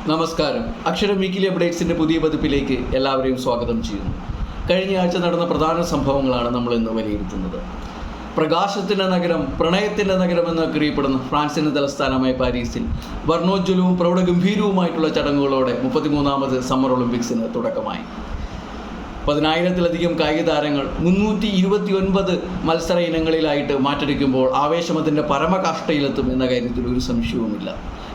നമസ്കാരം. അക്ഷരം വീക്കിലി അപ്ഡേറ്റ്സിൻ്റെ പുതിയ പതിപ്പിലേക്ക് എല്ലാവരെയും സ്വാഗതം ചെയ്യുന്നു. കഴിഞ്ഞ ആഴ്ച നടന്ന പ്രധാന സംഭവങ്ങളാണ് നമ്മൾ ഇന്ന് വിലയിരുത്തുന്നത്. പ്രകാശത്തിൻ്റെ നഗരം, പ്രണയത്തിൻ്റെ നഗരം എന്നൊക്കെ അറിയപ്പെടുന്ന ഫ്രാൻസിൻ്റെ തലസ്ഥാനമായ പാരീസിൽ വർണ്ണോജ്വലവും പ്രൗഢഗംഭീരവുമായിട്ടുള്ള ചടങ്ങുകളോടെ 33ാമത് സമ്മർ ഒളിമ്പിക്സിന് തുടക്കമായി. 10,000-ലധികം കായിക താരങ്ങൾ 329 മത്സര ഇനങ്ങളിലായിട്ട് മാറ്റെടുക്കുമ്പോൾ ആവേശം അതിൻ്റെ പരമകാഷ്ഠയിലെത്തും എന്ന കാര്യത്തിൽ ഒരു സംശയവുമില്ല.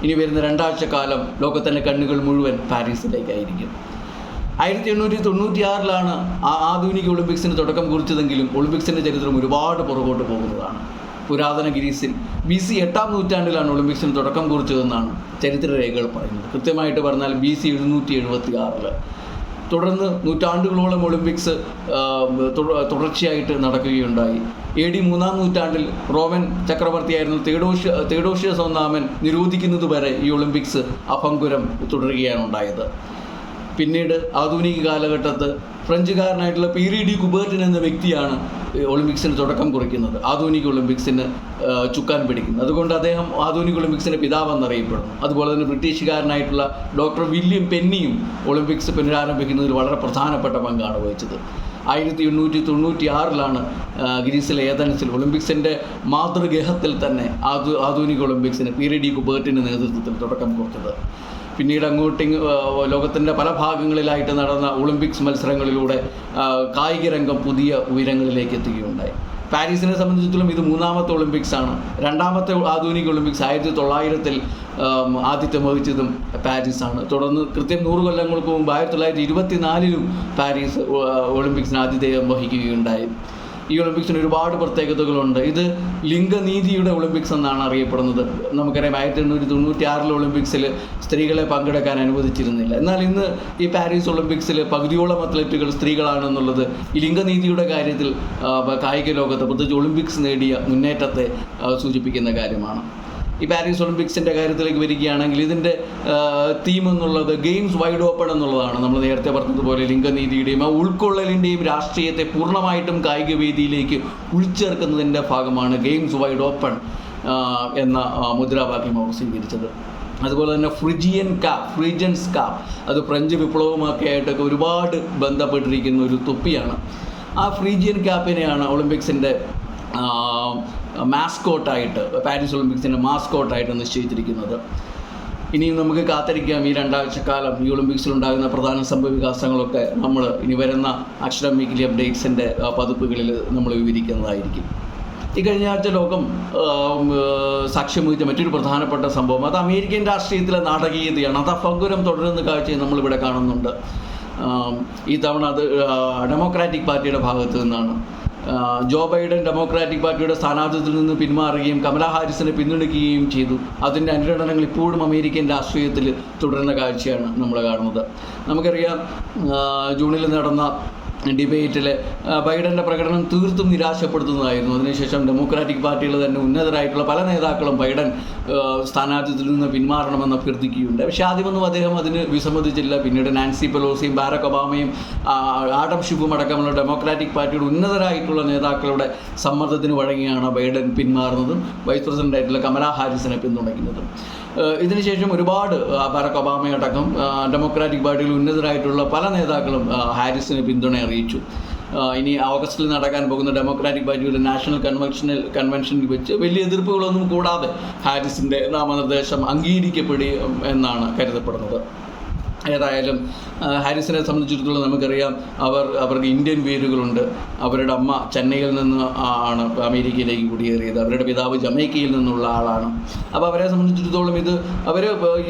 ഇനി വരുന്ന 2 ആഴ്ചക്കാലം ലോകത്തിൻ്റെ കണ്ണുകൾ മുഴുവൻ പാരീസിലേക്കായിരിക്കും. 1896 ആധുനിക ഒളിമ്പിക്സിന് തുടക്കം കുറിച്ചതെങ്കിലും ഒളിമ്പിക്സിൻ്റെ ചരിത്രം ഒരുപാട് പുറകോട്ട് പോകുന്നതാണ്. പുരാതന ഗ്രീസിൽ BC 8-ാം നൂറ്റാണ്ടിലാണ് ഒളിമ്പിക്സിന് തുടക്കം കുറിച്ചതെന്നാണ് ചരിത്രരേഖകൾ പറയുന്നത്. കൃത്യമായിട്ട് പറഞ്ഞാൽ BC 776. തുടർന്ന് നൂറ്റാണ്ടുകളോളം ഒളിമ്പിക്സ് തുടർച്ചയായിട്ട് നടക്കുകയുണ്ടായി. AD 3-ാം നൂറ്റാണ്ടിൽ റോമൻ ചക്രവർത്തിയായിരുന്ന തെയോഡോഷ്യസ് ഒന്നാമൻ നിരോധിക്കുന്നത് വരെ ഈ ഒളിമ്പിക്സ് അഭംഗുരം തുടരുകയാണ് ഉണ്ടായത്. പിന്നീട് ആധുനിക കാലഘട്ടത്ത് ഫ്രഞ്ചുകാരനായിട്ടുള്ള പീറി ഡി കുബേർട്ടിൻ എന്ന വ്യക്തിയാണ് ഒളിമ്പിക്സിന് തുടക്കം കുറിക്കുന്നത്, ആധുനിക ഒളിമ്പിക്സിന് ചുക്കാൻ പിടിക്കുന്നത്. അതുകൊണ്ട് അദ്ദേഹം ആധുനിക ഒളിമ്പിക്സിൻ്റെ പിതാവെന്നറിയപ്പെടുന്നു. അതുപോലെ തന്നെ ബ്രിട്ടീഷുകാരനായിട്ടുള്ള ഡോക്ടർ വില്യം പെന്നിയും ഒളിമ്പിക്സ് പുനരാരംഭിക്കുന്നതിൽ വളരെ പ്രധാനപ്പെട്ട പങ്കാണ് വഹിച്ചത്. 1896 ഗ്രീസിലെ ഏതൻസിൽ ഒളിമ്പിക്സിൻ്റെ മാതൃഗേഹത്തിൽ തന്നെ ആധുനിക ഒളിമ്പിക്സിന് പീറി ഡി കുബേർട്ടിൻ്റെ നേതൃത്വത്തിൽ തുടക്കം കുറിച്ചത്. പിന്നീട് ലോകത്തിൻ്റെ പല ഭാഗങ്ങളിലായിട്ട് നടന്ന ഒളിമ്പിക്സ് മത്സരങ്ങളിലൂടെ കായിക രംഗം പുതിയ ഉയരങ്ങളിലേക്ക് എത്തുകയുണ്ടായി. പാരീസിനെ സംബന്ധിച്ചിടത്തോളം ഇത് 3ാമത്തെ ഒളിമ്പിക്സാണ്. 2ാമത്തെ ആധുനിക ഒളിമ്പിക്സ് 1900 ആതിഥ്യം വഹിച്ചതും പാരീസാണ്. തുടർന്ന് കൃത്യം 100 കൊല്ലങ്ങൾക്ക് മുമ്പ് 1924 പാരീസ് ഒളിമ്പിക്സിന് ആതിഥേയം വഹിക്കുകയുണ്ടായി. ഈ ഒളിമ്പിക്സിന് ഒരുപാട് പ്രത്യേകതകളുണ്ട്. ഇത് ലിംഗനീതിയുടെ ഒളിമ്പിക്സ് എന്നാണ് അറിയപ്പെടുന്നത്. നമുക്കറിയാം 1896 ഒളിമ്പിക്സിൽ സ്ത്രീകളെ പങ്കെടുക്കാൻ അനുവദിച്ചിരുന്നില്ല. എന്നാൽ ഇന്ന് ഈ പാരീസ് ഒളിമ്പിക്സിൽ പകുതിയോളം അത്ലറ്റുകൾ സ്ത്രീകളാണെന്നുള്ളത് ഈ ലിംഗനീതിയുടെ കാര്യത്തിൽ കായിക ലോകത്ത് പ്രത്യേകിച്ച് ഒളിമ്പിക്സ് നേടിയ മുന്നേറ്റത്തെ സൂചിപ്പിക്കുന്ന കാര്യമാണ്. ഈ പാരീസ് ഒളിമ്പിക്സിൻ്റെ കാര്യത്തിലേക്ക് വരികയാണെങ്കിൽ ഇതിൻ്റെ തീം എന്നുള്ളത് ഗെയിംസ് വൈഡ് ഓപ്പൺ എന്നുള്ളതാണ്. നമ്മൾ നേരത്തെ പറഞ്ഞതുപോലെ ലിംഗനീതിയുടെയും ഉൾക്കൊള്ളലിൻ്റെയും രാഷ്ട്രീയത്തെ പൂർണ്ണമായിട്ടും കായിക വേദിയിലേക്ക് ഉൾച്ചേർക്കുന്നതിൻ്റെ ഭാഗമാണ് ഗെയിംസ് വൈഡ് ഓപ്പൺ എന്ന മുദ്രാവാക്യം അവർ സ്വീകരിച്ചത്. അതുപോലെ തന്നെ ഫ്രീജൻസ് കാപ്പ്, അത് ഫ്രഞ്ച് വിപ്ലവമൊക്കെ ആയിട്ടൊക്കെ ഒരുപാട് ബന്ധപ്പെട്ടിരിക്കുന്ന ഒരു തൊപ്പിയാണ്. ആ ഫ്രീജിയൻ കാപ്പിനെയാണ് ഒളിമ്പിക്സിൻ്റെ മാസ്കോട്ടായിട്ട്, പാരീസ് ഒളിമ്പിക്സിൻ്റെ മാസ്കോട്ടായിട്ട് നിശ്ചയിച്ചിരിക്കുന്നത്. ഇനിയും നമുക്ക് കാത്തിരിക്കാം ഈ 2 ആഴ്ചക്കാലം ഈ ഒളിമ്പിക്സിലുണ്ടാകുന്ന പ്രധാന സംഭവ വികാസങ്ങളൊക്കെ നമ്മൾ ഇനി വരുന്ന അക്ഷരം വീക്കിലി അപ്ഡേറ്റ്സിൻ്റെ പതിപ്പുകളിൽ നമ്മൾ വിവരിക്കുന്നതായിരിക്കും. ഈ കഴിഞ്ഞ ആഴ്ച ലോകം സാക്ഷ്യം വഹിച്ച മറ്റൊരു പ്രധാനപ്പെട്ട സംഭവം അത് അമേരിക്കൻ രാഷ്ട്രീയത്തിലെ നാടകീയതയാണ്. അത് അഭംഗുരം തുടരുന്ന കാഴ്ചയും നമ്മളിവിടെ കാണുന്നുണ്ട്. ഈ തവണ അത് ഡെമോക്രാറ്റിക് പാർട്ടിയുടെ ഭാഗത്തു നിന്നാണ്. ജോ ബൈഡൻ ഡെമോക്രാറ്റിക് പാർട്ടിയുടെ സ്ഥാനാർത്ഥിത്വത്തിൽ നിന്ന് പിന്മാറുകയും കമലാ ഹാരിസിനെ പിന്തുണയ്ക്കുകയും ചെയ്തു. അതിൻ്റെ അനുരണനങ്ങൾ ഇപ്പോഴും അമേരിക്കൻ രാഷ്ട്രീയത്തിൽ തുടരുന്ന കാഴ്ചയാണ് നമ്മൾ കാണുന്നത്. നമുക്കറിയാം ജൂണിൽ നടന്ന ഡിബേറ്റിൽ ബൈഡൻ്റെ പ്രകടനം തീർത്തും നിരാശപ്പെടുത്തുന്നതായിരുന്നു. അതിനുശേഷം ഡെമോക്രാറ്റിക് പാർട്ടിയിലെ തന്നെ ഉന്നതരായിട്ടുള്ള പല നേതാക്കളും ബൈഡൻ സ്ഥാനാർത്ഥിത്വത്തിൽ നിന്ന് പിന്മാറണമെന്ന് അഭ്യർത്ഥിക്കുകയുണ്ട്. പക്ഷേ ആദ്യമൊന്നും അദ്ദേഹം അതിന് വിസമ്മതിച്ചില്ല. പിന്നീട് നാൻസി പെലോസിയും ബാരക് ഒബാമയും ആഡം ഷിഫും അടക്കമുള്ള ഡെമോക്രാറ്റിക് പാർട്ടിയുടെ ഉന്നതരായിട്ടുള്ള നേതാക്കളുടെ സമ്മർദ്ദത്തിന് വഴങ്ങിയാണ് ബൈഡൻ പിന്മാറുന്നതും വൈസ് പ്രസിഡൻ്റായിട്ടുള്ള കമലാ ഹാരിസിനെ പിന്തുണയ്ക്കുന്നതും. ഇതിനുശേഷം ഒരുപാട് ബാരക് ഒബാമയടക്കം ഡെമോക്രാറ്റിക് പാർട്ടിയിൽ ഉന്നതരായിട്ടുള്ള പല നേതാക്കളും ഹാരിസിന് പിന്തുണ അറിയിച്ചു. ഇനി ഓഗസ്റ്റിൽ നടക്കാൻ പോകുന്ന ഡെമോക്രാറ്റിക് പാർട്ടിയുടെ നാഷണൽ കൺവെൻഷനിൽ വെച്ച് വലിയ എതിർപ്പുകളൊന്നും കൂടാതെ ഹാരിസിൻ്റെ നാമനിർദ്ദേശം അംഗീകരിക്കപ്പെടും എന്നാണ് കരുതപ്പെടുന്നത്. ഏതായാലും ഹാരിസിനെ സംബന്ധിച്ചിടത്തോളം നമുക്കറിയാം അവർക്ക് ഇന്ത്യൻ വേരുകളുണ്ട്. അവരുടെ അമ്മ ചെന്നൈയിൽ നിന്ന് ആണ് അമേരിക്കയിലേക്ക് കുടിയേറിയത്. അവരുടെ പിതാവ് ജമൈക്കയിൽ നിന്നുള്ള ആളാണ്. അപ്പോൾ അവരെ സംബന്ധിച്ചിടത്തോളം അവർ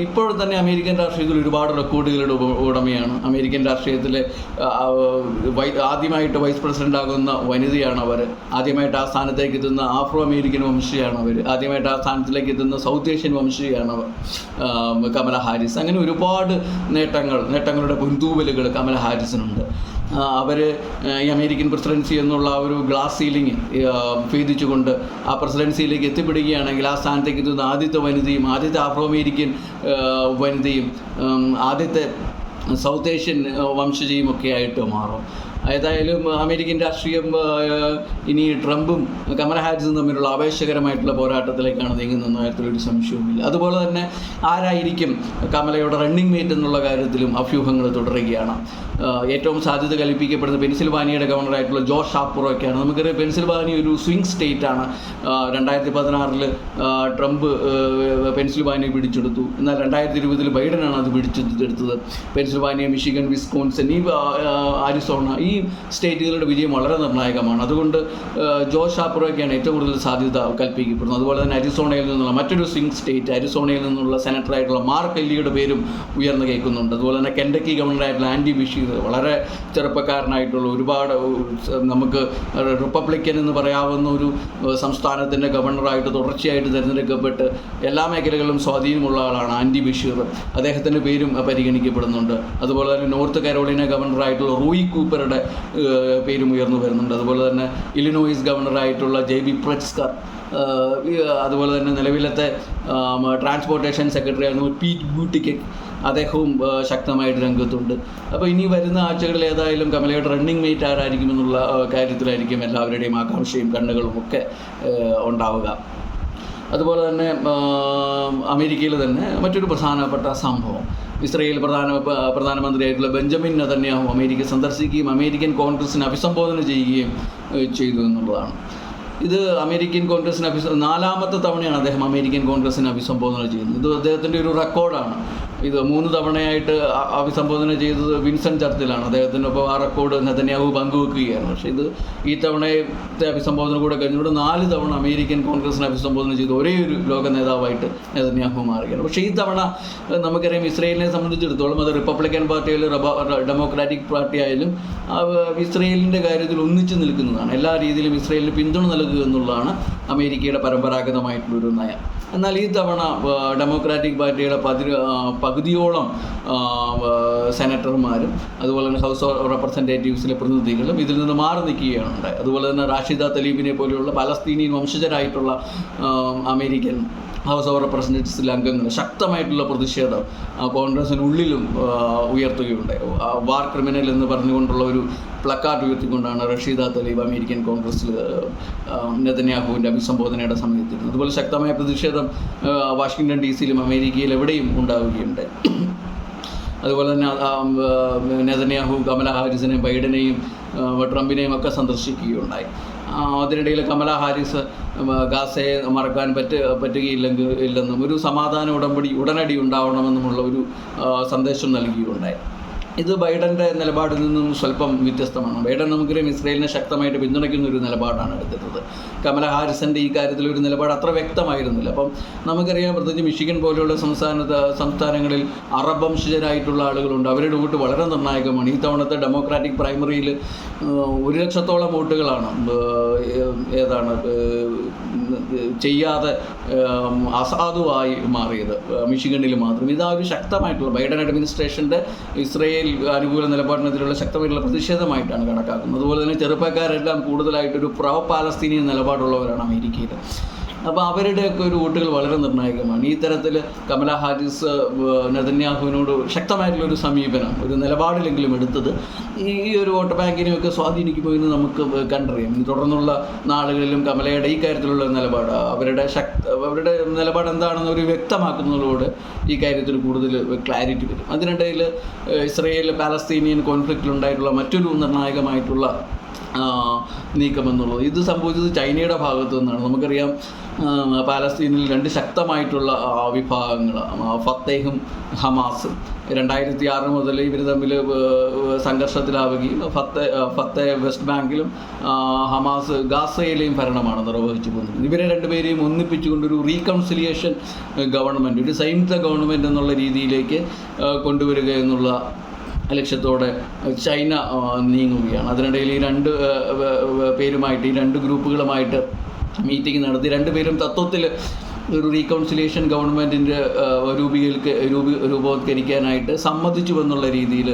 ഇപ്പോൾ തന്നെ അമേരിക്കൻ രാഷ്ട്രീയത്തിൽ ഒരുപാട് റെക്കോർഡുകളുടെ ഉടമയാണ്. അമേരിക്കൻ രാഷ്ട്രീയത്തിലെ ആദ്യമായിട്ട് വൈസ് പ്രസിഡൻ്റ് ആകുന്ന വനിതയാണ് അവർ. ആദ്യമായിട്ട് ആ സ്ഥാനത്തേക്ക് എത്തുന്ന ആഫ്രോ അമേരിക്കൻ വംശീയാണ് അവർ. ആദ്യമായിട്ട് ആ സ്ഥാനത്തിലേക്ക് എത്തുന്ന സൗത്ത് ഏഷ്യൻ വംശീയാണ് കമലാ ഹാരിസ്. അങ്ങനെ ഒരുപാട് നേട്ടങ്ങളുടെ പൊന്തൂവലുകൾ കമലാ ഹാരിസിനുണ്ട്. അവർ ഈ അമേരിക്കൻ പ്രസിഡൻസി എന്നുള്ള ഒരു ഗ്ലാസ് സീലിംഗ് ഭേദിച്ചുകൊണ്ട് ആ പ്രസിഡൻസിയിലേക്ക് എത്തിപ്പെടുകയാണെങ്കിൽ ആ സ്ഥാനത്തേക്ക് എത്തുന്ന ആദ്യത്തെ വനിതയും ആദ്യത്തെ ആഫ്രോ അമേരിക്കൻ വനിതയും ആദ്യത്തെ സൗത്ത് ഏഷ്യൻ വംശജയും ഒക്കെ ആയിട്ട് മാറും. ഏതായാലും അമേരിക്കൻ രാഷ്ട്രീയം ഇനി ട്രംപും കമല ഹാരിസും തമ്മിലുള്ള ആവേശകരമായിട്ടുള്ള പോരാട്ടത്തിലേക്കാണ് നീങ്ങുന്നതെന്ന കാര്യത്തിലൊരു സംശയവുമില്ല. അതുപോലെ തന്നെ ആരായിരിക്കും കമലയുടെ റണ്ണിംഗ് മേറ്റ് എന്നുള്ള കാര്യത്തിലും അഭ്യൂഹങ്ങൾ തുടരുകയാണ്. ഏറ്റവും സാധ്യത കൽപ്പിക്കപ്പെടുന്ന പെൻസിൽവാനിയയുടെ ഗവർണറായിട്ടുള്ള ജോ ഷാപ്പുറൊക്കെയാണ്. നമുക്കറിയാം പെൻസിൽവാനിയ ഒരു സ്വിംഗ് സ്റ്റേറ്റാണ്. 2016 ട്രംപ് പെൻസിൽവാനിയ പിടിച്ചെടുത്തു. എന്നാൽ 2020 ബൈഡനാണ് അത് പിടിച്ചെടുത്തത്. പെൻസിൽവാനിയ, മിഷിഗൻ, വിസ്കോൺസിൻ, ആരിസോണ ഈ സ്റ്റേറ്റുകളുടെ വിജയം വളരെ നിർണായകമാണ്. അതുകൊണ്ട് ജോ ഷാപ്പുറൊക്കെയാണ് ഏറ്റവും കൂടുതൽ സാധ്യത കൽപ്പിക്കപ്പെടുന്നത്. അതുപോലെ തന്നെ അരിസോണയിൽ നിന്നുള്ള മറ്റൊരു സ്വിംഗ് സ്റ്റേറ്റ്, അരിസോണയിൽ നിന്നുള്ള സെനറ്ററായിട്ടുള്ള മാർക്ക് എല്ലിയുടെ പേരും ഉയർന്നു കേൾക്കുന്നുണ്ട്. അതുപോലെ തന്നെ കെൻഡക്കി ഗവർണറായിട്ടുള്ള ആൻഡി ബഷീർ, വളരെ ചെറുപ്പക്കാരനായിട്ടുള്ള, ഒരുപാട് നമുക്ക് റിപ്പബ്ലിക്കൻ എന്ന് പറയാവുന്ന ഒരു സംസ്ഥാനത്തിൻ്റെ ഗവർണറായിട്ട് തുടർച്ചയായിട്ട് തിരഞ്ഞെടുക്കപ്പെട്ട് എല്ലാ മേഖലകളിലും സ്വാധീനമുള്ള ആളാണ് ആൻഡി ബഷീർ. അദ്ദേഹത്തിൻ്റെ പേരും പരിഗണിക്കപ്പെടുന്നുണ്ട്. അതുപോലെ തന്നെ നോർത്ത് കരോളിന ഗവർണറായിട്ടുള്ള റൂയി കൂപ്പറുടെ പേരും ഉയർന്നു വരുന്നുണ്ട്. അതുപോലെ തന്നെ ഇലിനോയിസ് ഗവർണറായിട്ടുള്ള JB പ്രിറ്റ്സ്കർ, അതുപോലെ തന്നെ നിലവിലത്തെ ട്രാൻസ്പോർട്ടേഷൻ സെക്രട്ടറി ആയിരുന്നു പീറ്റ് ബൂട്ടികെക്, അദ്ദേഹവും ശക്തമായിട്ട് രംഗത്തുണ്ട്. അപ്പോൾ ഇനി വരുന്ന ആഴ്ചകളിൽ ഏതായാലും കമലയുടെ റണ്ണിംഗ് മേറ്റ് ആരായിരിക്കുമെന്നുള്ള കാര്യത്തിലായിരിക്കും എല്ലാവരുടെയും ആകാംക്ഷയും കണ്ണുകളും ഒക്കെ ഉണ്ടാവുക. അതുപോലെ തന്നെ അമേരിക്കയിൽ തന്നെ മറ്റൊരു പ്രധാനപ്പെട്ട സംഭവം, ഇസ്രയേൽ പ്രധാനമന്ത്രിയായിട്ടുള്ള ബെഞ്ചമിൻ നെതന്യാഹു അമേരിക്ക സന്ദർശിക്കുകയും അമേരിക്കൻ കോൺഗ്രസിനെ അഭിസംബോധന ചെയ്യുകയും ചെയ്തു എന്നുള്ളതാണ്. ഇത് അമേരിക്കൻ കോൺഗ്രസിനെ 4ാമത്തെ തവണയാണ് അദ്ദേഹം അമേരിക്കൻ കോൺഗ്രസിനെ അഭിസംബോധന ചെയ്യുന്നത്. ഇത് അദ്ദേഹത്തിൻ്റെ ഒരു റെക്കോർഡാണ്. ഇത് 3 തവണയായിട്ട് അഭിസംബോധന ചെയ്തത് വിൻസൻ ചർച്ചിലാണ്. അദ്ദേഹത്തിനൊപ്പം ആ റെക്കോർഡ് നെതന്യാഹു പങ്കുവെക്കുകയാണ്. പക്ഷേ ഇത് ഈ തവണത്തെ അഭിസംബോധന കൂടെ കഴിഞ്ഞുകൊണ്ട് 4 തവണ അമേരിക്കൻ കോൺഗ്രസിനെ അഭിസംബോധന ചെയ്ത് ഒരേ ഒരു ലോക നേതാവായിട്ട് നെതന്യാഹു മാറുകയാണ്. പക്ഷേ ഈ തവണ നമുക്കറിയാം ഇസ്രയേലിനെ സംബന്ധിച്ചിടത്തോളം അത് റിപ്പബ്ലിക്കൻ പാർട്ടി ആയാലും ഡെമോക്രാറ്റിക് പാർട്ടി ആയാലും ഇസ്രയേലിൻ്റെ കാര്യത്തിൽ ഒന്നിച്ചു നിൽക്കുന്നതാണ്. എല്ലാ രീതിയിലും ഇസ്രയേലിന് പിന്തുണ നൽകുക എന്നുള്ളതാണ് അമേരിക്കയുടെ പരമ്പരാഗതമായിട്ടുള്ളൊരു നയം. എന്നാൽ ഈ തവണ ഡെമോക്രാറ്റിക് പാർട്ടിയുടെ പകുതിയോളം സെനറ്റർമാരും അതുപോലെ തന്നെ ഹൗസ് ഓഫ് റെപ്രസെൻറ്റേറ്റീവ്സിലെ പ്രതിനിധികളും ഇതിൽ നിന്ന് മാറി നിൽക്കുകയാണ് ഉണ്ടായത്. അതുപോലെ തന്നെ റാഷിദ തലീബിനെ പോലെയുള്ള പലസ്തീനിയൻ വംശജരായിട്ടുള്ള അമേരിക്കൻ ഹൗസ് ഓഫ് റെപ്രസെൻറ്റേറ്റീവ്സിലെ അംഗങ്ങൾ ശക്തമായിട്ടുള്ള പ്രതിഷേധം കോൺഗ്രസിനുള്ളിലും ഉയർത്തുകയുണ്ടായി. വാർ ക്രിമിനൽ എന്ന് പറഞ്ഞുകൊണ്ടുള്ള ഒരു പ്ലക്കാർഡ് ഉയർത്തിക്കൊണ്ടാണ് റഷീദ തലീബ് അമേരിക്കൻ കോൺഗ്രസ്സിൽ നെതന്യാഹുവിൻ്റെ അഭിസംബോധനയുടെ സമയത്തിരുന്നത്. അതുപോലെ ശക്തമായ പ്രതിഷേധം വാഷിങ്ടൺ DC-യിലും അമേരിക്കയിൽ എവിടെയും ഉണ്ടാവുകയുണ്ടായി. അതുപോലെ തന്നെ നെതന്യാഹു കമല ഹാരിസിനെയും ബൈഡനെയും ട്രംപിനെയും ഒക്കെ സന്ദർശിക്കുകയുണ്ടായി. അതിനിടയിൽ കമല ഹാരിസ് ഗാസയെ മറക്കാൻ പറ്റുകയില്ലെന്നും ഒരു സമാധാന ഉടമ്പടി ഉടനടി ഉണ്ടാവണമെന്നുമുള്ള ഒരു സന്ദേശം നൽകുകയുണ്ടായി. ഇത് ബൈഡൻ്റെ നിലപാടിൽ നിന്നും സ്വല്പം വ്യത്യസ്തമാണ്. ബൈഡൻ നമുക്കറിയാം ഇസ്രയേലിനെ ശക്തമായിട്ട് പിന്തുണയ്ക്കുന്ന ഒരു നിലപാടാണ് എടുത്തിട്ടുള്ളത്. കമല ഹാരിസിൻ്റെ ഈ കാര്യത്തിൽ ഒരു നിലപാട് അത്ര വ്യക്തമായിരുന്നില്ല. അപ്പം നമുക്കറിയാം പ്രത്യേകിച്ച് മിഷിഗൻ പോലെയുള്ള സംസ്ഥാനങ്ങളിൽ അറബ് വംശജരായിട്ടുള്ള ആളുകളുണ്ട്. അവരുടെ വോട്ട് വളരെ നിർണായകമാണ്. ഈ തവണത്തെ ഡെമോക്രാറ്റിക് പ്രൈമറിയിൽ 100,000-ഓളം വോട്ടുകളാണ് ചെയ്യാതെ അസാധുവായി മാറിയത് മിഷിഗണിൽ മാത്രം. ഇതാ ഒരു ശക്തമായിട്ടുള്ള ബൈഡൻ അഡ്മിനിസ്ട്രേഷൻ്റെ ഇസ്രയേൽ അനുകൂല നിലപാടിനെതിരെയുള്ള ശക്തമായിട്ടുള്ള പ്രതിഷേധമായിട്ടാണ് കണക്കാക്കുന്നത്. അതുപോലെ തന്നെ ചെറുപ്പക്കാരെല്ലാം കൂടുതലായിട്ടൊരു പ്രോ പാലസ്തീനിയൻ നിലപാടുള്ളവരാണ് അമേരിക്കയിൽ. അപ്പോൾ അവരുടെയൊക്കെ ഒരു വോട്ടുകൾ വളരെ നിർണായകമാണ്. ഈ തരത്തിൽ കമല ഹാരിസ് നെതന്യാഹുവിനോട് ശക്തമായിട്ടുള്ളൊരു സമീപനം, ഒരു നിലപാടിലെങ്കിലും എടുത്തത് ഈ ഒരു വോട്ട് ബാങ്കിനെയൊക്കെ സ്വാധീനിക്കുമോ എന്ന് നമുക്ക് കണ്ടറിയാം. തുടർന്നുള്ള നാളുകളിലും കമലയുടെ ഈ കാര്യത്തിലുള്ള നിലപാട്, അവരുടെ നിലപാട് എന്താണെന്ന് അവർ വ്യക്തമാക്കുന്നതോട് ഈ കാര്യത്തിൽ കൂടുതൽ ക്ലാരിറ്റി വരും. അതിനിടയിൽ ഇസ്രയേൽ പാലസ്തീനിയൻ കോൺഫ്ലിക്റ്റിലുണ്ടായിട്ടുള്ള മറ്റൊരു നിർണായകമായിട്ടുള്ള നീക്കമെന്നുള്ളത്, ഇത് സംഭവിച്ചത് ചൈനയുടെ ഭാഗത്തു നിന്നാണ്. നമുക്കറിയാം പാലസ്തീനിൽ 2 ശക്തമായിട്ടുള്ള വിഭാഗങ്ങൾ, ഫത്തേഹും ഹമാസും 2006 മുതൽ ഇവർ തമ്മിൽ സംഘർഷത്തിലാവുകയും ഫത്തേ വെസ്റ്റ് ബാങ്കിലും ഹമാസ് ഗാസയിലെയും ഭരണമാണ് നിർവഹിച്ചു പോകുന്നത്. ഇവരെ രണ്ടുപേരെയും ഒന്നിപ്പിച്ചുകൊണ്ടൊരു റീകൺസിലിയേഷൻ ഗവൺമെൻറ്, ഒരു സംയുക്ത ഗവൺമെൻറ് എന്നുള്ള രീതിയിലേക്ക് കൊണ്ടുവരിക എന്നുള്ള ലക്ഷ്യത്തോടെ ചൈന നീങ്ങുകയാണ്. അതിനിടയിൽ ഈ 2 പേരുമായിട്ട്, ഈ 2 ഗ്രൂപ്പുകളുമായിട്ട് മീറ്റിംഗ് നടത്തി 2 പേരും തത്വത്തിൽ ഒരു റീകൺസിലിയേഷൻ ഗവൺമെൻറ്റിൻ്റെ രൂപവത്കരിക്കാനായിട്ട് സമ്മതിച്ചു എന്നുള്ള രീതിയിൽ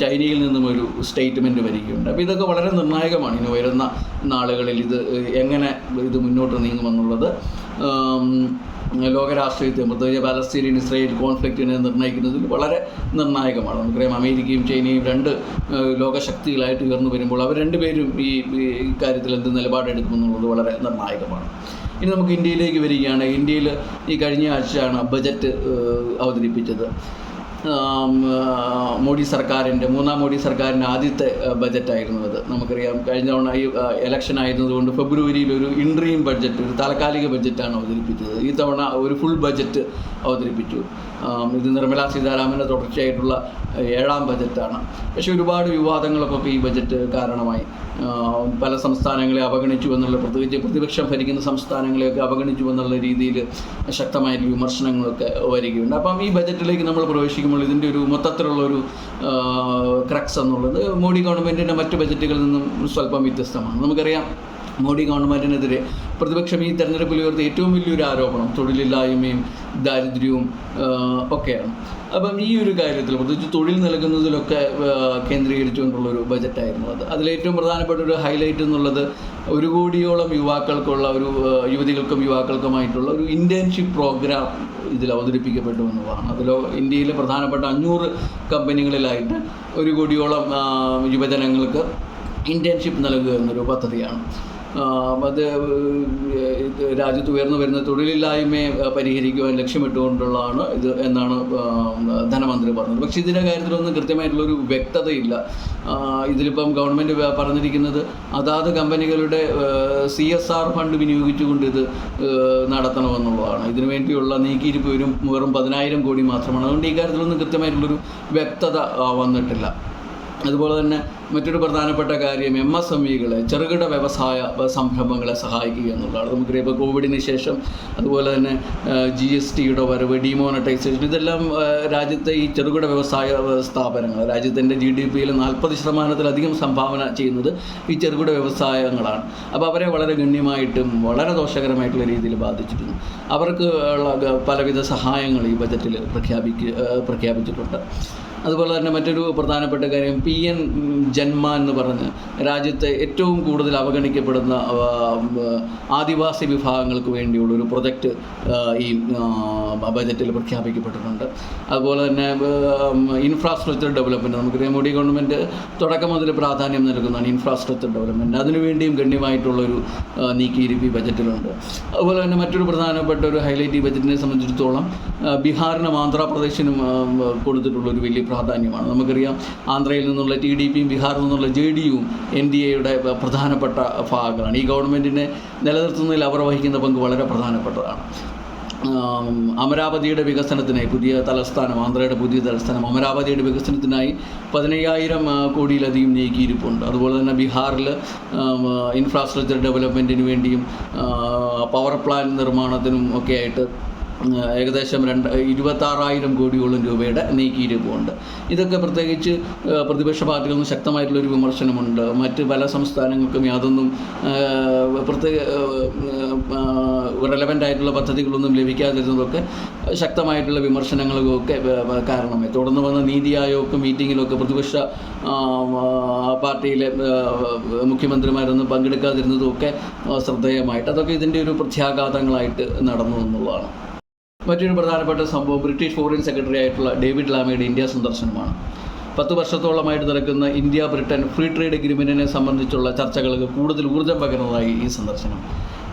ചൈനയിൽ നിന്നും ഒരു സ്റ്റേറ്റ്മെൻറ്റ് വരികയുണ്ട്. അപ്പോൾ ഇതൊക്കെ വളരെ നിർണായകമാണ് ഇനി വരുന്ന നാളുകളിൽ ഇത് എങ്ങനെ മുന്നോട്ട് നീങ്ങുമെന്നുള്ളത്. ലോകരാഷ്ട്രീയത്തെ, പ്രത്യേകിച്ച് പാലസ്തീനിയൻ ഇസ്രായേൽ കോൺഫ്ലിക്റ്റിനെ നിർണ്ണയിക്കുന്നതിൽ വളരെ നിർണായകമാണ്. നമുക്കറിയാം അമേരിക്കയും ചൈനയും രണ്ട് ലോകശക്തികളായിട്ട് ഉയർന്നു വരുമ്പോൾ അവർ രണ്ടുപേരും ഈ കാര്യത്തിൽ എന്ത് നിലപാടെടുക്കുമെന്നുള്ളത് വളരെ നിർണായകമാണ്. ഇനി നമുക്ക് ഇന്ത്യയിലേക്ക് വരികയാണ്. ഇന്ത്യയിൽ ഈ കഴിഞ്ഞ ആഴ്ചയാണ് ബജറ്റ് അവതരിപ്പിച്ചത്. മോഡി സർക്കാരിൻ്റെ മൂന്നാം മോഡി സർക്കാരിൻ്റെ ആദ്യത്തെ ബജറ്റായിരുന്നു അത്. നമുക്കറിയാം കഴിഞ്ഞ തവണ ഈ ഇലക്ഷൻ ആയിരുന്നതുകൊണ്ട് ഫെബ്രുവരിയിൽ ഒരു ഇൻട്രീം ബഡ്ജറ്റ്, ഒരു താൽക്കാലിക ബഡ്ജറ്റാണ് അവതരിപ്പിച്ചത്. ഈ തവണ ഒരു ഫുൾ ബഡ്ജറ്റ് അവതരിപ്പിച്ചു. ഇത് നിർമ്മലാ സീതാരാമൻ്റെ തുടർച്ചയായിട്ടുള്ള 7ാം ബജറ്റാണ്. പക്ഷേ ഒരുപാട് വിവാദങ്ങൾക്കൊക്കെ ഈ ബജറ്റ് കാരണമായി. പല സംസ്ഥാനങ്ങളെ അവഗണിച്ചു എന്നുള്ള, പ്രത്യേകിച്ച് പ്രതിപക്ഷം ഭരിക്കുന്ന സംസ്ഥാനങ്ങളെയൊക്കെ അവഗണിച്ചു എന്നുള്ള രീതിയിൽ ശക്തമായിട്ട് വിമർശനങ്ങളൊക്കെ വരികയുണ്ട്. അപ്പം ഈ ബജറ്റിലേക്ക് നമ്മൾ പ്രവേശിക്കുമ്പോൾ ഇതിൻ്റെ ഒരു മൊത്തത്തിലുള്ളൊരു ക്രക്സ് എന്നുള്ളത് മോഡി ഗവൺമെൻറ്റിൻ്റെ മറ്റ് ബജറ്റുകളിൽ നിന്നും സ്വല്പം വ്യത്യസ്തമാണ്. നമുക്കറിയാം മോഡി ഗവൺമെൻറ്റിനെതിരെ പ്രതിപക്ഷം ഈ തെരഞ്ഞെടുപ്പിൽ ഉയർത്തിയ ഏറ്റവും വലിയൊരു ആരോപണം തൊഴിലില്ലായ്മയും ദാരിദ്ര്യവും ഒക്കെയാണ്. അപ്പം ഈ ഒരു കാര്യത്തിൽ പ്രത്യേകിച്ച് തൊഴിൽ നൽകുന്നതിലൊക്കെ കേന്ദ്രീകരിച്ചുകൊണ്ടുള്ളൊരു ബജറ്റായിരുന്നു അത്. അതിലേറ്റവും പ്രധാനപ്പെട്ട ഒരു ഹൈലൈറ്റ് എന്നുള്ളത് 1 കോടിയോളം യുവാക്കൾക്കുള്ള ഒരു യുവതികൾക്കും യുവാക്കൾക്കുമായിട്ടുള്ള ഒരു ഇൻറ്റേൺഷിപ്പ് പ്രോഗ്രാം ഇതിൽ അവതരിപ്പിക്കപ്പെട്ടു എന്നുള്ളതാണ്. അതിലോ ഇന്ത്യയിലെ പ്രധാനപ്പെട്ട 500 കമ്പനികളിലായിട്ട് 1 കോടിയോളം യുവജനങ്ങൾക്ക് ഇൻറ്റേൺഷിപ്പ് നൽകുക എന്നൊരു പദ്ധതിയാണ്. അത് രാജ്യത്ത് ഉയർന്നു വരുന്ന തൊഴിലില്ലായ്മയെ പരിഹരിക്കുവാൻ ലക്ഷ്യമിട്ടുകൊണ്ടുള്ളതാണ് ഇത് എന്നാണ് ധനമന്ത്രി പറഞ്ഞത്. പക്ഷേ ഇതിൻ്റെ കാര്യത്തിലൊന്നും കൃത്യമായിട്ടുള്ളൊരു വ്യക്തതയില്ല. ഇതിലിപ്പം ഗവൺമെൻറ് പറഞ്ഞിരിക്കുന്നത് അതാത് കമ്പനികളുടെ CSR ഫണ്ട് വിനിയോഗിച്ചുകൊണ്ട് ഇത് നടത്തണമെന്നുള്ളതാണ്. ഇതിനു വേണ്ടിയുള്ള നീക്കിയിരിപ്പ് വെറും 10,000 കോടി മാത്രമാണ്. അതുകൊണ്ട് ഈ കാര്യത്തിലൊന്നും കൃത്യമായിട്ടുള്ളൊരു വ്യക്തത വന്നിട്ടില്ല. അതുപോലെ തന്നെ മറ്റൊരു പ്രധാനപ്പെട്ട കാര്യം MSMEകളെ, ചെറുകിട വ്യവസായ സംരംഭങ്ങളെ സഹായിക്കുക എന്നുള്ളതാണ്. നമുക്കറിയാം ഇപ്പോൾ കോവിഡിന് ശേഷം അതുപോലെ തന്നെ GSTയുടെ വരവ്, ഡിമോണിറ്റൈസേഷൻ, ഇതെല്ലാം രാജ്യത്തെ ഈ ചെറുകിട വ്യവസായ സ്ഥാപനങ്ങൾ, രാജ്യത്തിൻ്റെ GDPയിൽ 40% സംഭാവന ചെയ്യുന്നത് ഈ ചെറുകിട വ്യവസായങ്ങളാണ്. അപ്പോൾ അവരെ വളരെ ഗണ്യമായിട്ടും വളരെ ദോഷകരമായിട്ടുള്ള രീതിയിൽ ബാധിച്ചിട്ടുണ്ട്. അവർക്ക് ഉള്ള പലവിധ സഹായങ്ങൾ ഈ ബജറ്റിൽ പ്രഖ്യാപിച്ചിട്ടുണ്ട്. അതുപോലെ തന്നെ മറ്റൊരു പ്രധാനപ്പെട്ട കാര്യം PN ജന്മ എന്ന് പറഞ്ഞ് രാജ്യത്തെ ഏറ്റവും കൂടുതൽ അവഗണിക്കപ്പെടുന്ന ആദിവാസി വിഭാഗങ്ങൾക്ക് വേണ്ടിയുള്ളൊരു പ്രൊജക്റ്റ് ഈ ബജറ്റിൽ പ്രഖ്യാപിക്കപ്പെട്ടിട്ടുണ്ട്. അതുപോലെ തന്നെ ഇൻഫ്രാസ്ട്രക്ചർ ഡെവലപ്മെൻറ്റ്, നമുക്കറിയാം മോഡി ഗവൺമെൻറ് തുടക്കം മുതൽ പ്രാധാന്യം നൽകുന്നതാണ് ഇൻഫ്രാസ്ട്രക്ചർ ഡെവലപ്മെൻറ്റ്. അതിനുവേണ്ടിയും ഗണ്യമായിട്ടുള്ളൊരു നീക്കിയിരിപ്പ് ഈ ബജറ്റിലുണ്ട്. അതുപോലെ തന്നെ മറ്റൊരു പ്രധാനപ്പെട്ട ഒരു ഹൈലൈറ്റ് ഈ ബജറ്റിനെ സംബന്ധിച്ചിടത്തോളം ബീഹാറിനും ആന്ധ്രാപ്രദേശിനും കൊടുത്തിട്ടുള്ളൊരു വലിയ പ്രാധാന്യമാണ്. നമുക്കറിയാം ആന്ധ്രയിൽ നിന്നുള്ള TDPയും ബീഹാറിൽ നിന്നുള്ള JDUവും NDAയുടെ പ്രധാനപ്പെട്ട ഭാഗങ്ങളാണ്. ഈ ഗവൺമെൻറ്റിനെ നിലനിർത്തുന്നതിൽ അവർ വഹിക്കുന്ന പങ്ക് വളരെ പ്രധാനപ്പെട്ടതാണ്. അമരാവതിയുടെ വികസനത്തിനായി പുതിയ തലസ്ഥാനം, ആന്ധ്രയുടെ പുതിയ തലസ്ഥാനം അമരാവതിയുടെ വികസനത്തിനായി 15,000 കോടിയിലധികം നീക്കിയിരിപ്പുണ്ട്. അതുപോലെ തന്നെ ബീഹാറിൽ ഇൻഫ്രാസ്ട്രക്ചർ ഡെവലപ്മെൻറ്റിന് വേണ്ടിയും പവർ പ്ലാന്റ് നിർമ്മാണത്തിനും ഒക്കെ ആയിട്ട് ഏകദേശം 26,000 കോടിയോളം രൂപയുടെ നീക്കിയിരിപ്പുണ്ട്. ഇതൊക്കെ പ്രത്യേകിച്ച് പ്രതിപക്ഷ പാർട്ടികളിൽ നിന്ന് ശക്തമായിട്ടുള്ളൊരു വിമർശനമുണ്ട്. മറ്റ് പല സംസ്ഥാനങ്ങൾക്കും യാതൊന്നും റെലവൻ്റ് ആയിട്ടുള്ള പദ്ധതികളൊന്നും ലഭിക്കാതിരുന്നതൊക്കെ ശക്തമായിട്ടുള്ള വിമർശനങ്ങൾക്കൊക്കെ കാരണമായി. തുടർന്ന് വന്ന നീതി ആയോഗ് മീറ്റിങ്ങിലൊക്കെ പ്രതിപക്ഷ പാർട്ടിയിലെ മുഖ്യമന്ത്രിമാരൊന്നും പങ്കെടുക്കാതിരുന്നതൊക്കെ ശ്രദ്ധേയമായിട്ട് അതൊക്കെ ഇതിൻ്റെ ഒരു പ്രത്യാഘാതങ്ങളായിട്ട് നടന്നു എന്നുള്ളതാണ്. മറ്റൊരു പ്രധാനപ്പെട്ട സംഭവം ബ്രിട്ടീഷ് ഫോറിൻ സെക്രട്ടറി ആയിട്ടുള്ള ഡേവിഡ് ലാമിയുടെ ഇന്ത്യ സന്ദർശനമാണ്. 10 വർഷത്തോളമായിട്ട് നടക്കുന്ന ഇന്ത്യ ബ്രിട്ടൻ ഫ്രീ ട്രേഡ് എഗ്രിമെൻറ്റിനെ സംബന്ധിച്ചുള്ള ചർച്ചകൾക്ക് കൂടുതൽ ഊർജ്ജം പകരുന്നതായി ഈ സന്ദർശനം.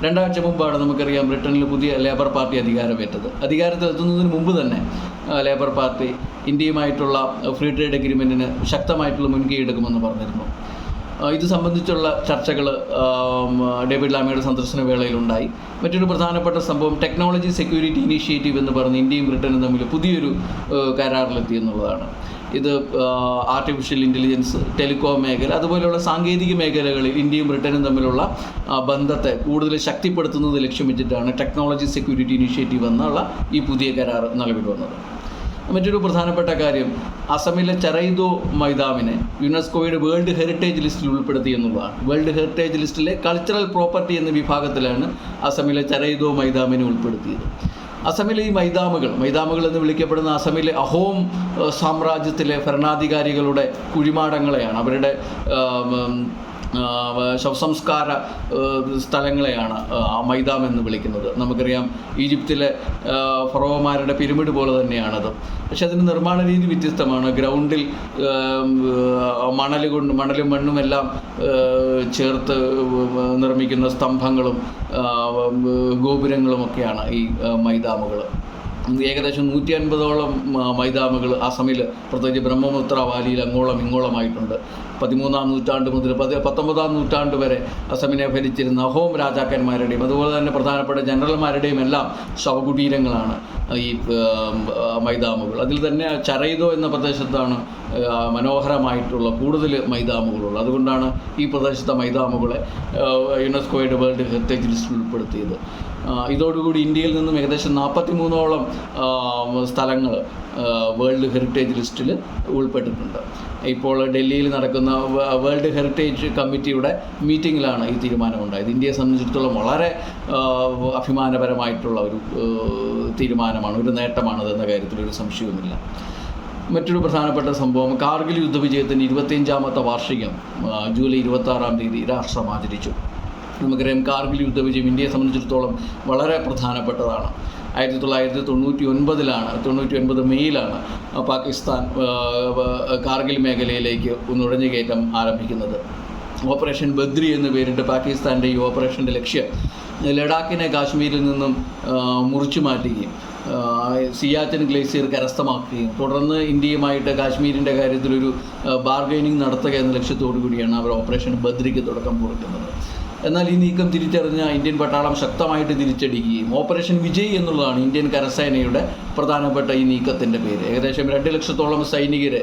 2 ആഴ്ച മുമ്പാണ് നമുക്കറിയാം ബ്രിട്ടനിൽ പുതിയ ലേബർ പാർട്ടി അധികാരമേറ്റത്. അധികാരത്തിലെത്തുന്നതിന് മുമ്പ് തന്നെ ലേബർ പാർട്ടി ഇന്ത്യയുമായിട്ടുള്ള ഫ്രീ ട്രേഡ് എഗ്രിമെൻറ്റിന് ശക്തമായിട്ടുള്ള മുൻകൈ എടുക്കുമെന്ന് പറഞ്ഞിരുന്നു. ഇത് സംബന്ധിച്ചുള്ള ചർച്ചകൾ ഡേവിഡ് ലാമിയുടെ സന്ദർശന വേളയിലുണ്ടായി. മറ്റൊരു പ്രധാനപ്പെട്ട സംഭവം ടെക്നോളജി സെക്യൂരിറ്റി ഇനീഷ്യേറ്റീവ് എന്ന് പറഞ്ഞ് ഇന്ത്യയും ബ്രിട്ടനും തമ്മിൽ പുതിയൊരു കരാറിലെത്തി എന്നുള്ളതാണ്. ഇത് ആർട്ടിഫിഷ്യൽ ഇൻ്റലിജൻസ്, ടെലികോം മേഖല, അതുപോലെയുള്ള സാങ്കേതിക മേഖലകളിൽ ഇന്ത്യയും ബ്രിട്ടനും തമ്മിലുള്ള ബന്ധത്തെ കൂടുതൽ ശക്തിപ്പെടുത്തുന്നത് ലക്ഷ്യം വെച്ചിട്ടാണ് ടെക്നോളജി സെക്യൂരിറ്റി ഇനീഷ്യേറ്റീവ് എന്നുള്ള ഈ പുതിയ കരാർ നിലവിൽ വന്നത്. മറ്റൊരു പ്രധാനപ്പെട്ട കാര്യം അസമിലെ ചരൈദോ മൈതാമിനെ യുനെസ്കോയുടെ വേൾഡ് ഹെറിറ്റേജ് ലിസ്റ്റിൽ ഉൾപ്പെടുത്തി എന്നുള്ളതാണ്. വേൾഡ് ഹെറിറ്റേജ് ലിസ്റ്റിലെ കൾച്ചറൽ പ്രോപ്പർട്ടി എന്ന വിഭാഗത്തിലാണ് അസമിലെ ചരൈദോ മൈതാമിനെ ഉൾപ്പെടുത്തിയത്. അസമിലെ ഈ മൈതാമുകൾ എന്ന് വിളിക്കപ്പെടുന്ന അസമിലെ അഹോം സാമ്രാജ്യത്തിലെ ഭരണാധികാരികളുടെ കുഴിമാടങ്ങളെയാണ്, അവരുടെ ശവസംസ്കാര സ്ഥലങ്ങളെയാണ് മൈദാം എന്ന് വിളിക്കുന്നത്. നമുക്കറിയാം ഈജിപ്തിലെ ഫറോമാരുടെ പിരമിഡ് പോലെ തന്നെയാണത്. പക്ഷെ അതിൻ്റെ നിർമ്മാണ രീതി വ്യത്യസ്തമാണ്. ഗ്രൗണ്ടിൽ മണലും മണ്ണും എല്ലാം ചേർത്ത് നിർമ്മിക്കുന്ന സ്തംഭങ്ങളും ഗോപുരങ്ങളുമൊക്കെയാണ് ഈ മൈദാമുകൾ. ഏകദേശം 150ഓളം മൈദാമുകൾ അസമിൽ, പ്രത്യേകിച്ച് ബ്രഹ്മപുത്ര വാലിയിൽ അങ്ങോളം ഇങ്ങോളമായിട്ടുണ്ട്. 13-ാം നൂറ്റാണ്ട് മുതൽ 19-ാം നൂറ്റാണ്ട് വരെ അസമിനെ ഭരിച്ചിരുന്ന അഹോം രാജാക്കന്മാരുടെയും അതുപോലെ തന്നെ പ്രധാനപ്പെട്ട ജനറൽമാരുടെയും എല്ലാം ശവകുടീരങ്ങളാണ് ഈ മൈദാമുകൾ. അതിൽ തന്നെ ചരൈദോ എന്ന പ്രദേശത്താണ് മനോഹരമായിട്ടുള്ള കൂടുതൽ മൈദാമുകളുള്ളത്. അതുകൊണ്ടാണ് ഈ പ്രദേശത്തെ മൈദാമുകളെ യുനെസ്കോയുടെ വേൾഡ് ഹെറിറ്റേജ് ലിസ്റ്റിൽ ഉൾപ്പെടുത്തിയത്. ഇതോടുകൂടി ഇന്ത്യയിൽ നിന്നും ഏകദേശം 43ഓളം സ്ഥലങ്ങൾ വേൾഡ് ഹെറിറ്റേജ് ലിസ്റ്റിൽ ഉൾപ്പെട്ടിട്ടുണ്ട്. ഇപ്പോൾ ഡൽഹിയിൽ നടക്കുന്ന വേൾഡ് ഹെറിറ്റേജ് കമ്മിറ്റിയുടെ മീറ്റിങ്ങിലാണ് ഈ തീരുമാനമുണ്ടായത്. ഇന്ത്യയെ സംബന്ധിച്ചിടത്തോളം വളരെ അഭിമാനപരമായിട്ടുള്ള ഒരു തീരുമാനമാണ്, ഒരു നേട്ടമാണത് എന്ന കാര്യത്തിൽ ഒരു സംശയവുമില്ല. മറ്റൊരു പ്രധാനപ്പെട്ട സംഭവം, കാർഗിൽ യുദ്ധവിജയത്തിൻ്റെ 25ാമത്തെ വാർഷികം ജൂലൈ 26-ാം തീയതി രാഷ്ട്രം ആചരിച്ചു. നമുക്കറിയാം കാർഗിൽ യുദ്ധവിജയം ഇന്ത്യയെ സംബന്ധിച്ചിടത്തോളം വളരെ പ്രധാനപ്പെട്ടതാണ്. 1999 മെയ്യിലാണ് പാകിസ്ഥാൻ കാർഗിൽ മേഖലയിലേക്ക് നുഴഞ്ഞുകയറ്റം ആരംഭിക്കുന്നത്. ഓപ്പറേഷൻ ബദ്രി എന്ന് പേരിട്ട് പാകിസ്ഥാൻ്റെ ഈ ഓപ്പറേഷൻ്റെ ലക്ഷ്യം ലഡാക്കിനെ കാശ്മീരിൽ നിന്നും മുറിച്ചു മാറ്റുകയും സിയാച്ചിൻ ഗ്ലേസിയർ കരസ്ഥമാക്കുകയും തുടർന്ന് ഇന്ത്യയുമായിട്ട് കാശ്മീരിൻ്റെ കാര്യത്തിലൊരു ബാർഗൈനിങ് നടത്തുക എന്ന ലക്ഷ്യത്തോടു കൂടിയാണ് അവർ ഓപ്പറേഷൻ ബദ്രിക്ക് തുടക്കം കുറിക്കുന്നത്. എന്നാൽ ഈ നീക്കം തിരിച്ചറിഞ്ഞ ഇന്ത്യൻ പട്ടാളം ശക്തമായിട്ട് തിരിച്ചടിക്കുകയും ഓപ്പറേഷൻ വിജയ് എന്നുള്ളതാണ് ഇന്ത്യൻ കരസേനയുടെ പ്രധാനപ്പെട്ട ഈ നീക്കത്തിൻ്റെ പേര്. ഏകദേശം 2 ലക്ഷത്തോളം സൈനികരെ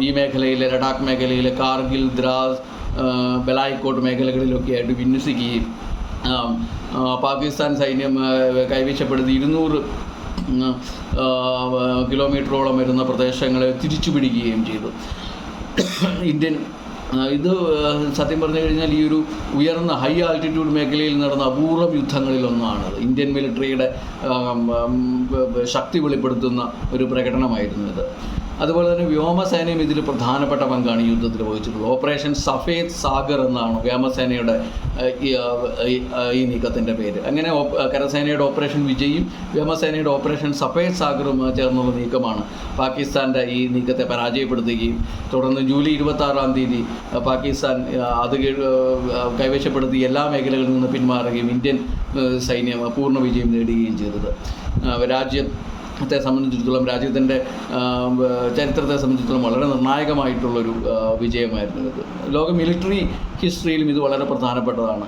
ഈ മേഖലയിലെ ലഡാക്ക് മേഖലയിലെ കാർഗിൽ, ദ്രാസ്, ബലായ്ക്കോട്ട് മേഖലകളിലൊക്കെ ആയിട്ട് വിന്യസിക്കുകയും പാകിസ്ഥാൻ സൈന്യം കൈവശപ്പെടുത്തി 200 കിലോമീറ്ററോളം വരുന്ന പ്രദേശങ്ങളെ തിരിച്ചു പിടിക്കുകയും ചെയ്തു. ഇത് സത്യം പറഞ്ഞു കഴിഞ്ഞാൽ ഈ ഒരു ഉയർന്ന ഹൈ ആൾട്ടിറ്റ്യൂഡ് മേഖലയിൽ നടന്ന അപൂർവം യുദ്ധങ്ങളിലൊന്നാണ്. ഇന്ത്യൻ മിലിറ്ററിയുടെ ശക്തി വെളിപ്പെടുത്തുന്ന ഒരു പ്രകടനമായിരുന്നു ഇത്. അതുപോലെ തന്നെ വ്യോമസേനയും ഇതിൽ പ്രധാനപ്പെട്ട പങ്കാണ് ഈ യുദ്ധത്തിൽ വഹിച്ചിട്ടുള്ളത്. ഓപ്പറേഷൻ സഫേദ് സാഗർ എന്നാണ് വ്യോമസേനയുടെ ഈ നീക്കത്തിൻ്റെ പേര്. അങ്ങനെ കരസേനയുടെ ഓപ്പറേഷൻ വിജയും വ്യോമസേനയുടെ ഓപ്പറേഷൻ സഫേദ് സാഗറും ചേർന്നുള്ള നീക്കമാണ് പാകിസ്ഥാൻ്റെ ഈ നീക്കത്തെ പരാജയപ്പെടുത്തുകയും തുടർന്ന് ജൂലൈ 26-ാം തീയതി പാകിസ്ഥാൻ അത് കൈവശപ്പെടുത്തി എല്ലാ മേഖലകളിൽ നിന്ന് പിന്മാറുകയും ഇന്ത്യൻ സൈന്യം പൂർണ്ണ വിജയം നേടുകയും ചെയ്തത്. രാജ്യത്തെ സംബന്ധിച്ചിടത്തോളം, രാജ്യത്തിൻ്റെ ചരിത്രത്തെ സംബന്ധിച്ചിടത്തോളം വളരെ നിർണായകമായിട്ടുള്ളൊരു വിജയമായിരുന്നു ഇത്. ലോക മിലിറ്ററി ഹിസ്റ്ററിയിലും ഇത് വളരെ പ്രധാനപ്പെട്ടതാണ്.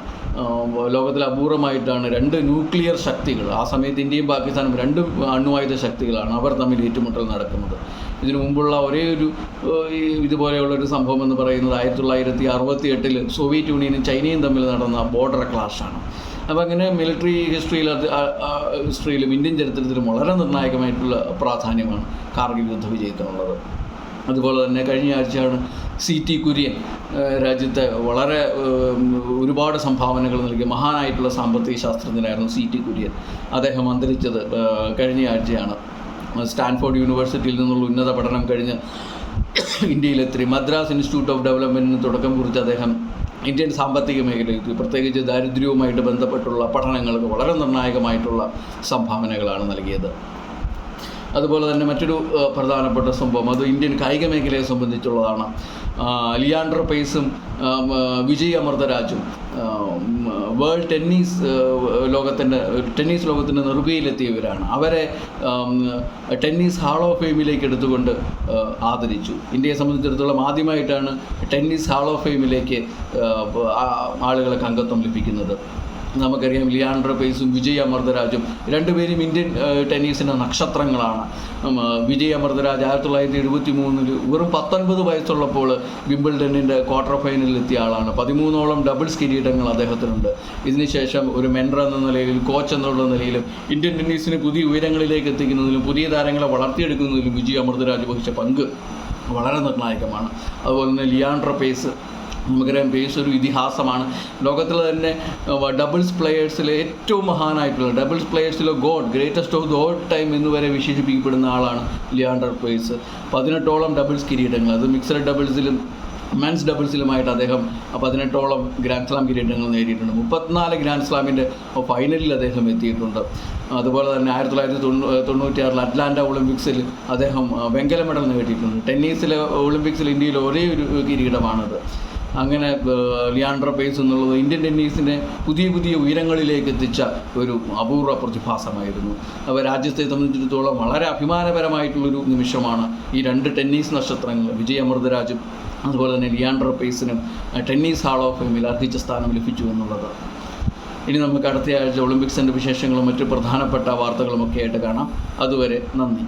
ലോകത്തിൽ അപൂർവമായിട്ടാണ് 2 ന്യൂക്ലിയർ ശക്തികൾ, ആ സമയത്ത് ഇന്ത്യയും പാകിസ്ഥാനും 2 അണ്വായുധ ശക്തികളാണ്, അവർ തമ്മിൽ ഏറ്റുമുട്ടൽ നടക്കുന്നത്. ഇതിനു മുമ്പുള്ള ഒരേ ഒരു ഇതുപോലെയുള്ളൊരു സംഭവം എന്ന് പറയുന്നത് 1968 സോവിയറ്റ് യൂണിയനും ചൈനയും തമ്മിൽ നടന്ന ബോർഡർ ക്ലാഷാണ്. അപ്പോൾ അങ്ങനെ മിലിറ്ററി ഹിസ്റ്ററിയിലും ഇന്ത്യൻ ചരിത്രത്തിലും വളരെ നിർണായകമായിട്ടുള്ള പ്രാധാന്യമാണ് കാർഗിൽ യുദ്ധവിജയത്തിനുള്ളത്. അതുപോലെ തന്നെ കഴിഞ്ഞ ആഴ്ചയാണ് C.T. കുര്യൻ, രാജ്യത്തെ വളരെ ഒരുപാട് സംഭാവനകൾ നൽകിയ മഹാനായിട്ടുള്ള സാമ്പത്തിക ശാസ്ത്രജ്ഞനായിരുന്നു C.T. കുര്യൻ. അദ്ദേഹം അന്തരിച്ചത് കഴിഞ്ഞ ആഴ്ചയാണ്. സ്റ്റാൻഫോർഡ് യൂണിവേഴ്സിറ്റിയിൽ നിന്നുള്ള ഉന്നത പഠനം കഴിഞ്ഞ് ഇന്ത്യയിലെത്തി മദ്രാസ് ഇൻസ്റ്റിറ്റ്യൂട്ട് ഓഫ് ഡെവലപ്മെൻറ്റിന് തുടക്കം കുറിച്ച് അദ്ദേഹം ഇന്ത്യൻ സാമ്പത്തിക മേഖലയ്ക്ക്, പ്രത്യേകിച്ച് ദാരിദ്ര്യവുമായിട്ട് ബന്ധപ്പെട്ടുള്ള പഠനങ്ങൾക്ക് വളരെ നിർണായകമായിട്ടുള്ള സംഭാവനകളാണ് നൽകിയത്. അതുപോലെ തന്നെ മറ്റൊരു പ്രധാനപ്പെട്ട സംഭവം, അത് ഇന്ത്യൻ കായിക മേഖലയെ സംബന്ധിച്ചുള്ളതാണ്. ലിയാൻഡർ പേസും വിജയ് അമൃതരാജും വേൾഡ് ടെന്നീസ് ലോകത്തിൻ്റെ നെറുകയിലെത്തിയവരാണ്. അവരെ ടെന്നീസ് ഹാൾ ഓഫ് ഫെയിമിലേക്ക് എടുത്തുകൊണ്ട് ആദരിച്ചു. ഇന്ത്യയെ സംബന്ധിച്ചിടത്തോളം ആദ്യമായിട്ടാണ് ടെന്നീസ് ഹാൾ ഓഫ് ഫെയിമിലേക്ക് ആളുകൾക്ക് അംഗത്വം ലഭിക്കുന്നത്. നമുക്കറിയാം ലിയാൻഡർ പേസും വിജയ് അമൃതരാജും രണ്ടുപേരും ഇന്ത്യൻ ടെന്നീസിൻ്റെ നക്ഷത്രങ്ങളാണ്. വിജയ് അമൃതരാജ് 1973 വെറും 19 വയസ്സുള്ളപ്പോൾ വിംബിൾഡണിൻ്റെ ക്വാർട്ടർ ഫൈനലിൽ എത്തിയ ആളാണ്. 13ഓളം ഡബിൾസ് കിരീടങ്ങൾ അദ്ദേഹത്തിനുണ്ട്. ഇതിനുശേഷം ഒരു മെൻറ്റർ എന്ന നിലയിലും കോച്ച് എന്നുള്ള നിലയിലും ഇന്ത്യൻ ടെന്നീസിന് പുതിയ ഉയരങ്ങളിലേക്ക് എത്തിക്കുന്നതിലും പുതിയ താരങ്ങളെ വളർത്തിയെടുക്കുന്നതിലും വിജയ് അമൃതരാജ് വഹിച്ച പങ്ക് വളരെ നിർണായകമാണ്. അതുപോലെ തന്നെ ലിയാൻഡർ പേസ്, നമുക്കറിയാം പേസ് ഒരു ഇതിഹാസമാണ്. ലോകത്തിൽ തന്നെ ഡബിൾസ് പ്ലെയേഴ്സിലെ ഏറ്റവും മഹാനായിട്ടുള്ള ഡബിൾസ് പ്ലെയേഴ്സിലെ greatest of the all time എന്നുവരെ വിശേഷിപ്പിക്കപ്പെടുന്ന ആളാണ് ലിയാൻഡർ പേസ്. 18ഓളം ഡബിൾസ് കിരീടങ്ങൾ, അത് മിക്സഡ് ഡബിൾസിലും മെൻസ് ഡബിൾസിലുമായിട്ട് അദ്ദേഹം 18ഓളം ഗ്രാൻഡ് സ്ലാം കിരീടങ്ങൾ നേടിയിട്ടുണ്ട്. 34 ഗ്രാൻഡ് സ്ലാമിൻ്റെ ഫൈനലിൽ അദ്ദേഹം എത്തിയിട്ടുണ്ട്. അതുപോലെ തന്നെ 1996 അറ്റ്ലാന്റ ഒളിമ്പിക്സിൽ അദ്ദേഹം വെങ്കല മെഡൽ നേടിയിട്ടുണ്ട്. ടെന്നീസിലെ ഒളിമ്പിക്സിൽ ഇന്ത്യയിൽ ഒരേ ഒരു കിരീടമാണത്. അങ്ങനെ ലിയാൻഡർ പേസ് എന്നുള്ളത് ഇന്ത്യൻ ടെന്നീസിനെ പുതിയ ഉയരങ്ങളിലേക്ക് എത്തിച്ച ഒരു അപൂർവ പ്രതിഭാസമായിരുന്നു. അപ്പോൾ രാജ്യത്തെ സംബന്ധിച്ചിടത്തോളം വളരെ അഭിമാനപരമായിട്ടുള്ളൊരു നിമിഷമാണ് ഈ 2 ടെന്നീസ് നക്ഷത്രങ്ങൾ വിജയ് അമൃതരാജും അതുപോലെ തന്നെ ലിയാൻഡർ പേസിനും ടെന്നീസ് ഹാൾ ഓഫ് ഫെയിമിൽ അർഹിച്ച സ്ഥാനം ലഭിച്ചു എന്നുള്ളത്. ഇനി നമുക്ക് അടുത്ത ആഴ്ച ഒളിമ്പിക്സിൻ്റെ വിശേഷങ്ങളും മറ്റു പ്രധാനപ്പെട്ട വാർത്തകളുമൊക്കെ ആയിട്ട് കാണാം. അതുവരെ നന്ദി.